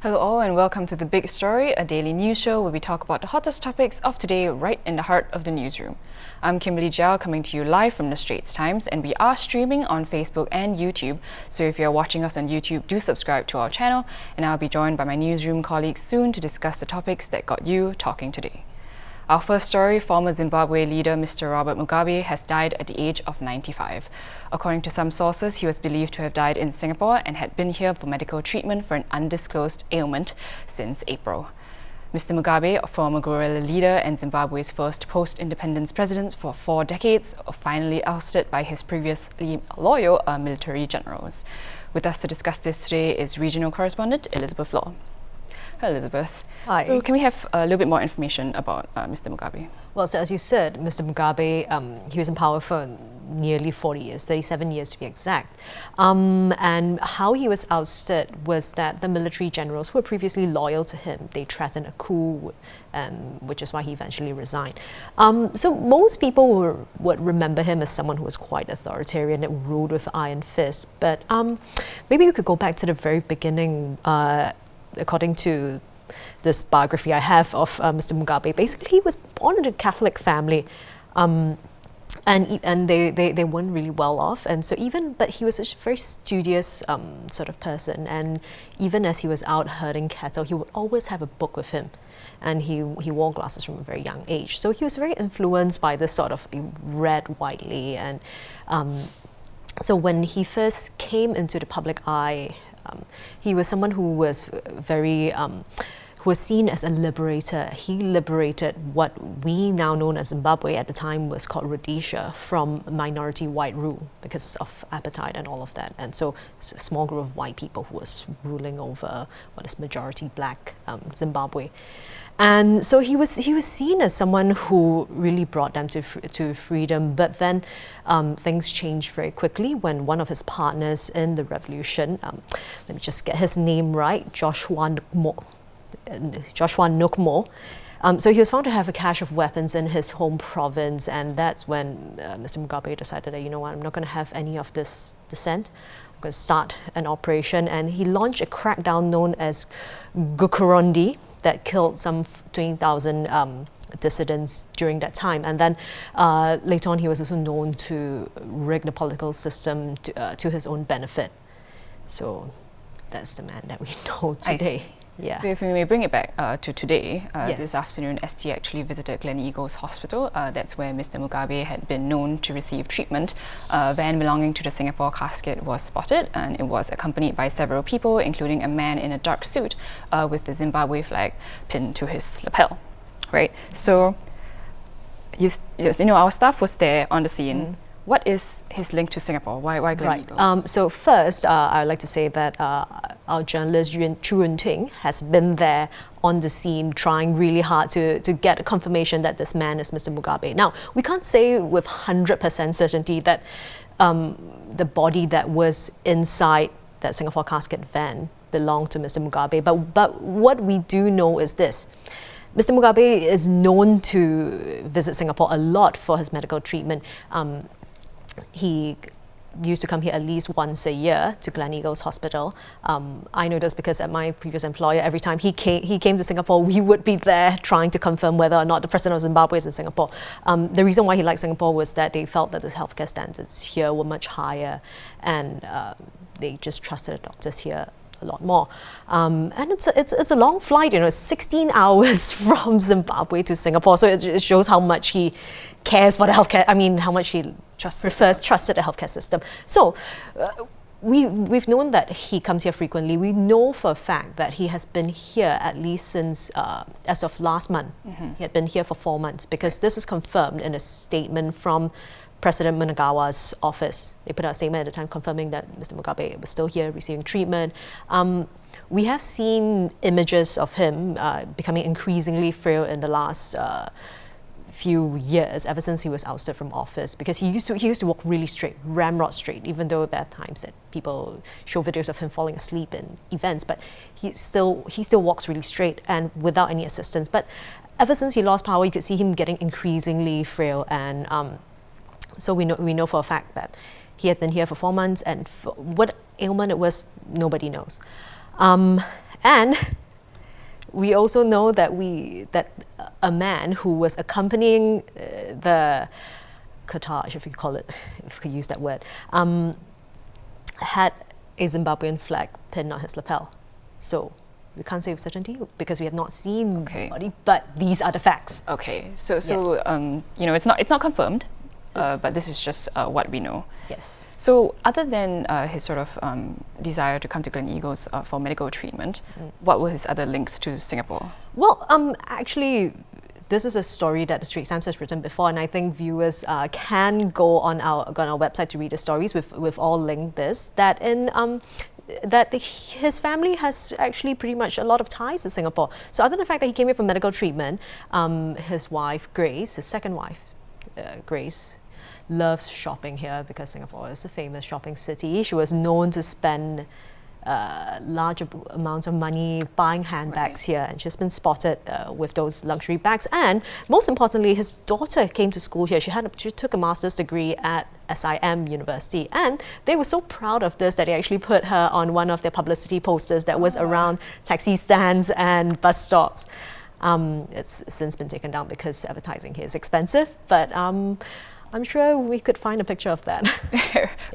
Hello all and welcome to The Big Story, a daily news show where we talk about the hottest topics of today right in the heart of the newsroom. I'm Kimberly Jiao coming to you live from the Straits Times, and we are streaming on Facebook and YouTube, so if you're watching us on YouTube, do subscribe to our channel, and I'll be joined by my newsroom colleagues soon to discuss the topics that got you talking today. Our first story, former Zimbabwe leader Mr. Robert Mugabe has died at the age of 95. According to some sources, he was believed to have died in Singapore and had been here for medical treatment for an undisclosed ailment since April. Mr. Mugabe, a former guerrilla leader and Zimbabwe's first post-independence president for 4 decades, finally ousted by his previously loyal military generals. With us to discuss this today is regional correspondent Elizabeth Law. Hi, Elizabeth. Hi. So can we have a little bit more information about Mr. Mugabe? Well, so as you said, Mr. Mugabe, he was in power for nearly 40 years, 37 years to be exact. And how he was ousted was that the military generals who were previously loyal to him, they threatened a coup, which is why he eventually resigned. So most people would remember him as someone who was quite authoritarian and ruled with iron fist. But maybe we could go back to the very beginning. According to this biography I have of Mr. Mugabe, basically he was born in a Catholic family, and they weren't really well off, and so but he was a very studious sort of person, and even as he was out herding cattle, he would always have a book with him, and he wore glasses from a very young age. So he was very influenced by this sort of read widely, and so when he first came into the public eye, he was someone who was who was seen as a liberator. He liberated what we now know as Zimbabwe at the time was called Rhodesia from minority white rule because of apartheid and all of that. And so it's a small group of white people who was ruling over what is majority black Zimbabwe. And so he was seen as someone who really brought them to freedom. But then things changed very quickly when one of his partners in the revolution, let me just get his name right, Joshua Nukmo. So he was found to have a cache of weapons in his home province, and that's when Mr. Mugabe decided that, you know what, I'm not going to have any of this dissent. I'm going to start an operation, and he launched a crackdown known as Gukurondi that killed some 20,000 dissidents during that time. And then later on, he was also known to rig the political system to his own benefit. So that's the man that we know today. Yeah. So if we may bring it back to today, Yes. This afternoon ST actually visited Gleneagles Hospital. That's where Mr. Mugabe had been known to receive treatment. A van belonging to the Singapore casket was spotted, and it was accompanied by several people, including a man in a dark suit with the Zimbabwe flag pinned to his lapel. Right? So, our staff was there on the scene. What is his link to Singapore? Why Gleneagles? Right. So first, I'd like to say that our journalist Chu Yun-ting has been there on the scene trying really hard to get a confirmation that this man is Mr. Mugabe. Now, we can't say with 100% certainty that the body that was inside that Singapore casket van belonged to Mr. Mugabe, but what we do know is this. Mr. Mugabe is known to visit Singapore a lot for his medical treatment. He used to come here at least once a year to Gleneagles Hospital. I know this because at my previous employer, every time he came to Singapore, we would be there trying to confirm whether or not the president of Zimbabwe is in Singapore. The reason why he liked Singapore was that they felt that the healthcare standards here were much higher, and they just trusted the doctors here a lot more. And it's a long flight, it's 16 hours from Zimbabwe to Singapore, so it shows how much he cares for the healthcare, how much he trusted the healthcare system. So we've known that he comes here frequently. We know for a fact that he has been here at least since as of last month. He had been here for 4 months, because this was confirmed in a statement from President Mnangagwa's office. They put out a statement at the time confirming that Mr. Mugabe was still here receiving treatment. We have seen images of him becoming increasingly frail in the last few years, ever since he was ousted from office, because he used to walk really straight, ramrod straight, even though there are times that people show videos of him falling asleep in events, but he still walks really straight and without any assistance. But ever since he lost power, you could see him getting increasingly frail, and so we know for a fact that he had been here for 4 months, and what ailment it was, nobody knows. And we also know that a man who was accompanying the cortege, if you call it, if you could use that word, had a Zimbabwean flag pinned on his lapel. So we can't say with certainty because we have not seen the body, but these are the facts. Okay, so you know, it's not confirmed, but this is just what we know. Yes. So other than his sort of desire to come to Gleneagles for medical treatment, what were his other links to Singapore? Well, actually, this is a story that the Straits Times has written before, and I think viewers can go on our website to read the stories. We've all linked this, that his family has actually pretty much a lot of ties to Singapore. So other than the fact that he came here for medical treatment, his wife, Grace, his second wife, Grace, loves shopping here because Singapore is a famous shopping city. She was known to spend large amounts of money buying handbags here, and she's been spotted with those luxury bags. And most importantly, his daughter came to school here. She took a master's degree at SIM University, and they were so proud of this that they actually put her on one of their publicity posters that was around taxi stands and bus stops. It's since been taken down because advertising here is expensive, but I'm sure we could find a picture of that.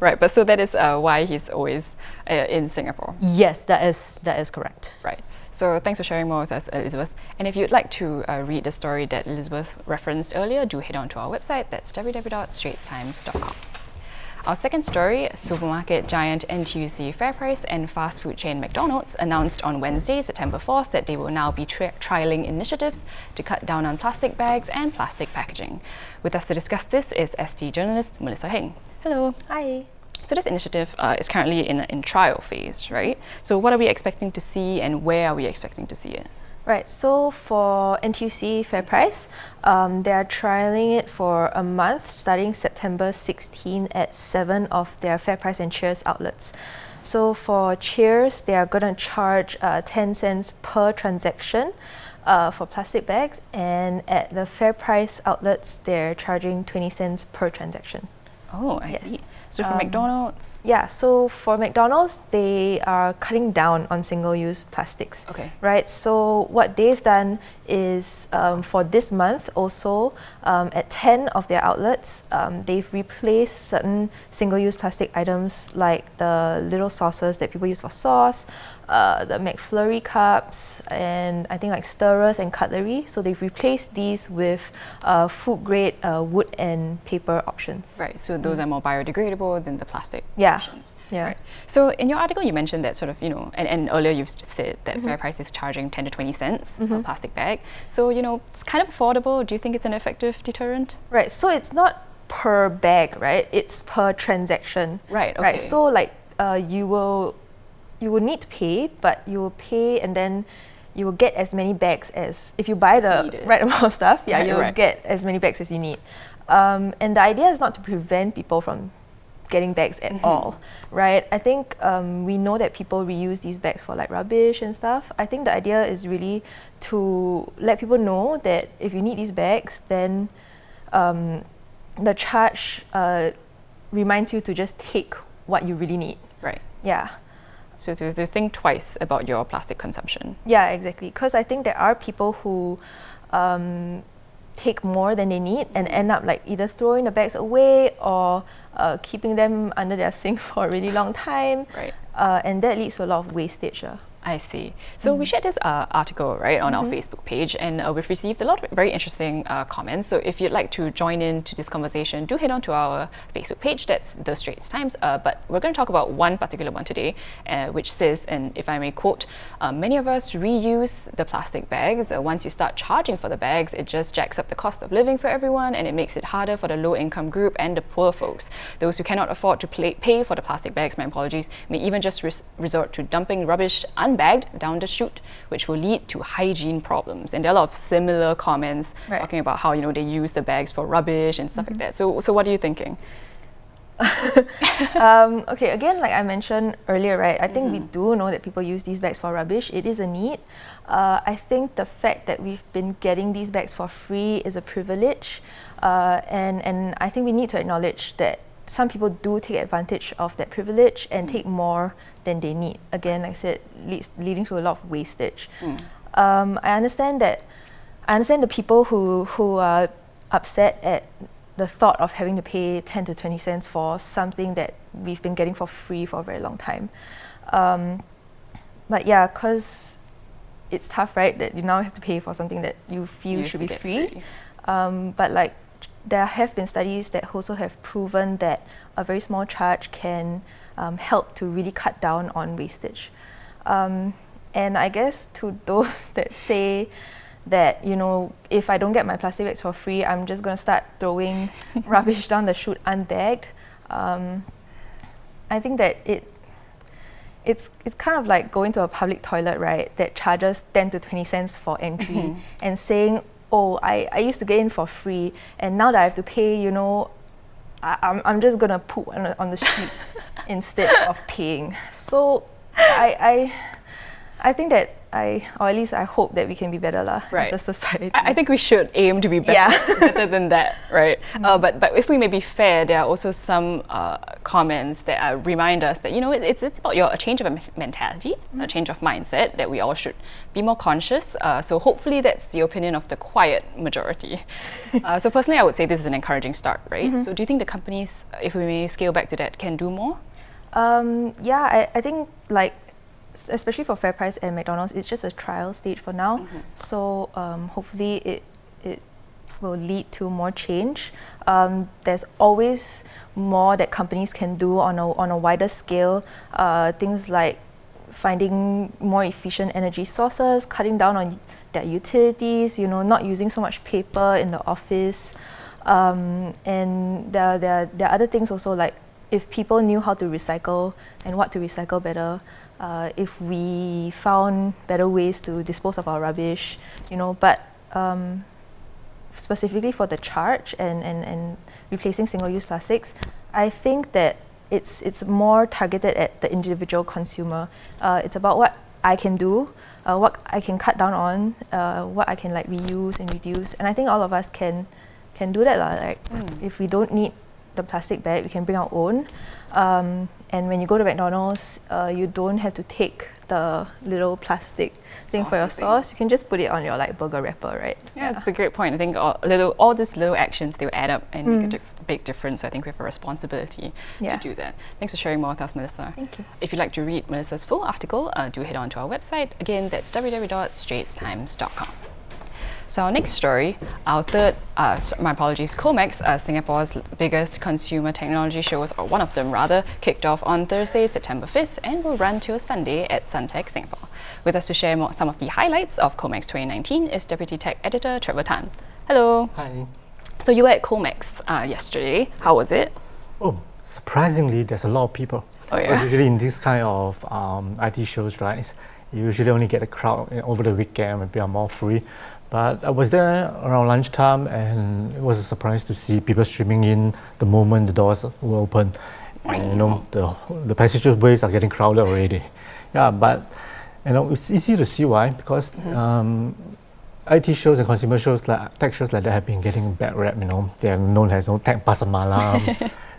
Right, but so that is why he's always in Singapore. Yes, that is correct. Right. So thanks for sharing more with us, Elizabeth. And if you'd like to read the story that Elizabeth referenced earlier, do head on to our website. That's www.straitstimes.com. Our second story, supermarket giant NTUC FairPrice and fast food chain McDonald's announced on Wednesday, September 4th, that they will now be trialling initiatives to cut down on plastic bags and plastic packaging. With us to discuss this is ST journalist Melissa Heng. Hello. Hi. So this initiative is currently in trial phase, right? So what are we expecting to see, and where are we expecting to see it? Right, so for NTUC FairPrice, they are trialling it for a month starting September 16 at 7 of their FairPrice and Cheers outlets. So for Cheers, they are going to charge 10 cents per transaction for plastic bags, and at the FairPrice outlets, they're charging 20 cents per transaction. Oh, I see. So for McDonald's? Yeah, so for McDonald's, they are cutting down on single-use plastics. Okay. Right, so what they've done is for this month also, at 10 of their outlets, they've replaced certain single-use plastic items like the little saucers that people use for sauce, the McFlurry cups, and I think like stirrers and cutlery. So they've replaced these with food-grade wood and paper options. Right, so those are more biodegradable than the plastic Yeah. options. Yeah. Right. So in your article, you mentioned that sort of, you know, and earlier you've said that FairPrice is charging 10 to 20 cents per plastic bag. So, you know, it's kind of affordable. Do you think it's an effective deterrent? Right, so it's not per bag, right? It's per transaction. Right, okay. Right, so like you will need to pay, but you will pay and then you will get as many bags as, if you buy the needed. right amount of stuff, yeah, Right, you'll right. get as many bags as you need. And the idea is not to prevent people from getting bags at all, right? I think we know that people reuse these bags for like rubbish and stuff. I think the idea is really to let people know that if you need these bags, then the charge reminds you to just take what you really need. Right. Yeah. So to think twice about your plastic consumption. Yeah, exactly. Because I think there are people who take more than they need and end up like either throwing the bags away or keeping them under their sink for a really long time. Right. And that leads to a lot of wastage. I see. So we shared this article, right, on our Facebook page, and we've received a lot of very interesting comments. So if you'd like to join in to this conversation, do head on to our Facebook page. That's The Straits Times. But we're going to talk about one particular one today, which says, and if I may quote, many of us reuse the plastic bags. Once you start charging for the bags, it just jacks up the cost of living for everyone, and it makes it harder for the low-income group and the poor folks. Those who cannot afford to pay for the plastic bags, my apologies, may even just resort to dumping rubbish unbagged down the chute, which will lead to hygiene problems. And there are a lot of similar comments talking about how, you know, they use the bags for rubbish and stuff like that. So what are you thinking? Okay, again, like I mentioned earlier, right, I think we do know that people use these bags for rubbish. It is a need. I think the fact that we've been getting these bags for free is a privilege, and I think we need to acknowledge that some people do take advantage of that privilege and take more than they need. Again, like I said, leading to a lot of wastage. I understand the people who are upset at the thought of having to pay 10 to 20 cents for something that we've been getting for free for a very long time. But yeah, because it's tough, right, that you now have to pay for something that you feel should be free. But like, there have been studies that also have proven that a very small charge can help to really cut down on wastage. And I guess to those that say that, you know, if I don't get my plastic bags for free, I'm just going to start throwing rubbish down the chute unbagged. I think that it's kind of like going to a public toilet, right, that charges 10 to 20 cents for entry and saying, oh, I used to get in for free, and now that I have to pay, you know, I'm just going to poop on the street instead of paying. So I think that or at least I hope that we can be better as a society. I think we should aim to be better than that, right? But if we may be fair, there are also some comments that remind us that, you know, it's about a change of mentality, a change of mindset, that we all should be more conscious. So hopefully that's the opinion of the quiet majority. So personally, I would say this is an encouraging start, right? So do you think the companies, if we may scale back to that, can do more? Yeah, I think, like, especially for FairPrice and McDonald's, it's just a trial stage for now. So hopefully it will lead to more change. There's always more that companies can do on a wider scale. Things like finding more efficient energy sources, cutting down on their utilities, you know, not using so much paper in the office. And there are other things also, like if people knew how to recycle and what to recycle better, if we found better ways to dispose of our rubbish, you know, but specifically for the charge and replacing single-use plastics, I think that it's more targeted at the individual consumer. It's about what I can do, what I can cut down on, what I can like reuse and reduce, and I think all of us can do that. Like if we don't need the plastic bag, we can bring our own. And when you go to McDonald's, you don't have to take the little plastic thing for your sauce. You can just put it on your like burger wrapper, right? Yeah, that's a great point. I think all these little actions, they will add up and make a big difference. So I think we have a responsibility to do that. Thanks for sharing more with us, Melissa. Thank you. If you'd like to read Melissa's full article, do head on to our website. Again, that's www.straitstimes.com. So our next story, our third, Comex, Singapore's biggest consumer technology shows, or one of them rather, kicked off on Thursday, September 5th and will run till Sunday at Suntec Singapore. With us to share some of the highlights of Comex 2019 is Deputy Tech Editor Trevor Tan. Hello. Hi. So you were at Comex yesterday. How was it? Oh, surprisingly, there's a lot of people. Oh yeah. Because usually in this kind of IT shows, right, you usually only get a crowd over the weekend when people are more free. But I was there around lunchtime, and it was a surprise to see people streaming in the moment the doors were open. And you know, the passageways are getting crowded already. Yeah, but you know, it's easy to see why, because IT shows and consumer shows, like tech shows like that, have been getting bad rap. You know, they are known as tech pasar malam.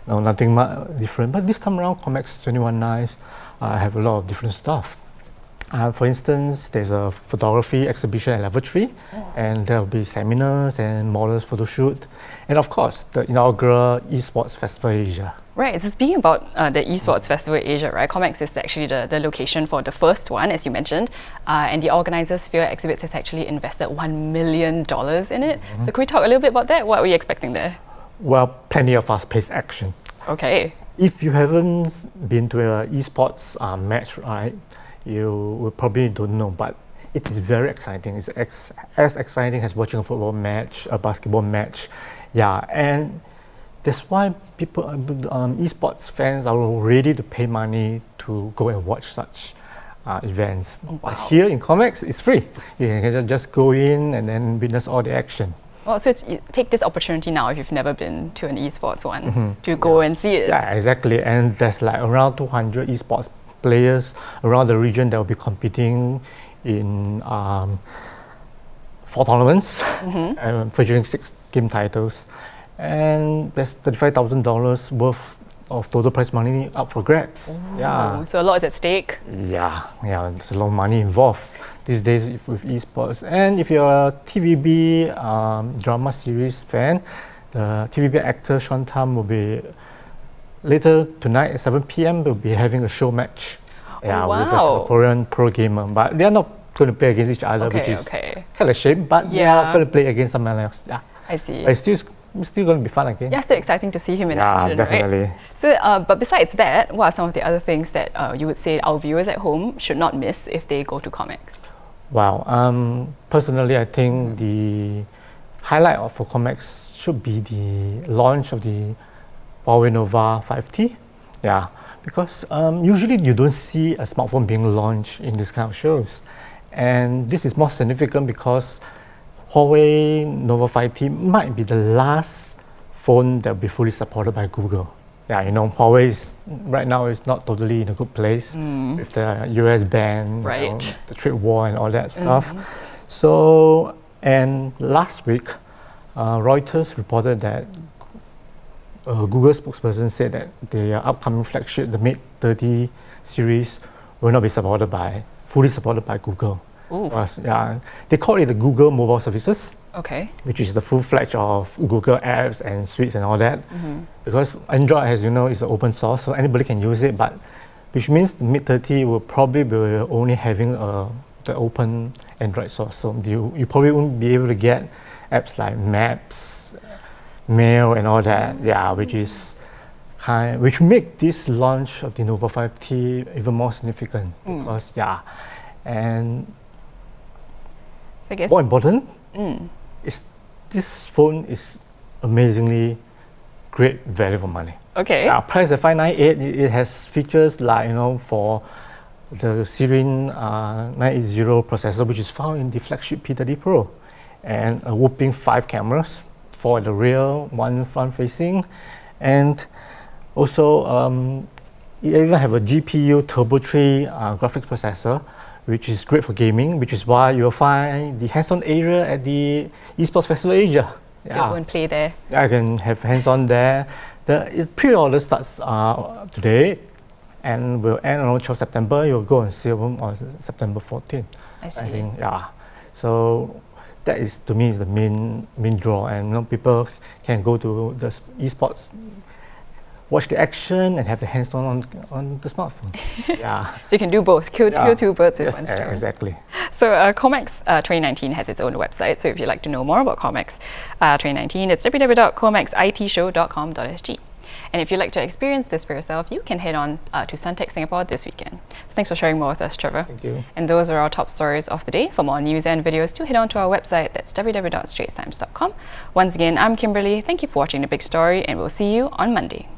No, nothing different. But this time around, Comex 21 Nice have a lot of different stuff. For instance, there's a photography exhibition at Level 3, and there will be seminars and models photo shoot, and of course, the inaugural Esports Festival Asia. Right, so speaking about the Esports Festival Asia, right, Comex is actually the location for the first one, as you mentioned, and the organizers, Sphere Exhibits, has actually invested $1 million in it. So can we talk a little bit about that? What are we expecting there? Well, plenty of fast-paced action. Okay. If you haven't been to an esports match, right, you will probably don't know, but it is very exciting. It's as exciting as watching a football match, a basketball match. Yeah, and that's why people, esports fans are ready to pay money to go and watch such events. Wow. But here in Comex, it's free. You can just go in and then witness all the action. Well, so take this opportunity now if you've never been to an esports one to go and see it. Yeah, exactly. And there's like around 200 esports players around the region that will be competing in 4 tournaments, featuring 6 game titles, and there's $35,000 worth of total prize money up for grabs. Yeah. So a lot is at stake. Yeah, there's a lot of money involved these days with esports. And if you're a TVB drama series fan, the TVB actor Sean Tam will be later tonight at 7 p.m. will be having a show match. Yeah, with a Singaporean pro gamer. But they are not going to play against each other, which is kind of shame. But they are going to play against someone else. Yeah, I see. But it's still going to be fun again. Yeah, still exciting to see him in action. Yeah, definitely. Right? So, but besides that, what are some of the other things that you would say our viewers at home should not miss if they go to Comex? Wow. Personally, I think the highlight for Comex should be the launch of the Huawei Nova 5T. Yeah, because usually you don't see a smartphone being launched in this kind of shows. And this is more significant because Huawei Nova 5T might be the last phone that will be fully supported by Google. Yeah, Huawei right now is not totally in a good place with the US ban, the trade war and all that stuff. So, and last week, Reuters reported that Google spokesperson said that their upcoming flagship, the Mate 30 series, will not be fully supported by Google. They call it the Google Mobile Services, which is the full-fledged of Google apps and suites and all that. Because Android, as you know, is open source, so anybody can use it. But which means the Mate 30 will probably be only having the open Android source. So you probably won't be able to get apps like Maps, Mail, and all that. Yeah, which make this launch of the Nova 5T even more significant because and more important is this phone is amazingly great value for money. Priced at $598, it has features like for the Kirin 980 processor, which is found in the flagship P30 Pro, and a whopping 5 cameras, 4 at the rear, 1 front facing, and also it even have a GPU Turbo 3 graphics processor, which is great for gaming, which is why you'll find the hands-on area at the Esports Festival Asia. So you go and play there. I can have hands-on there. The pre-order starts today and will end on 12 September. You'll go and see them on September 14th. I see. I think, so that is, to me, is the main draw, and people can go to the esports, watch the action, and have the hands-on on the smartphone. So you can do both, kill two birds with one stone. Exactly. So Comex 2019 has its own website, so if you'd like to know more about Comex 2019, it's www.comexitshow.com.sg. And if you'd like to experience this for yourself, you can head on to Suntec Singapore this weekend. So thanks for sharing more with us, Trevor. Thank you. And those are our top stories of the day. For more news and videos, do head on to our website, that's www.straitstimes.com. Once again, I'm Kimberly. Thank you for watching The Big Story, and we'll see you on Monday.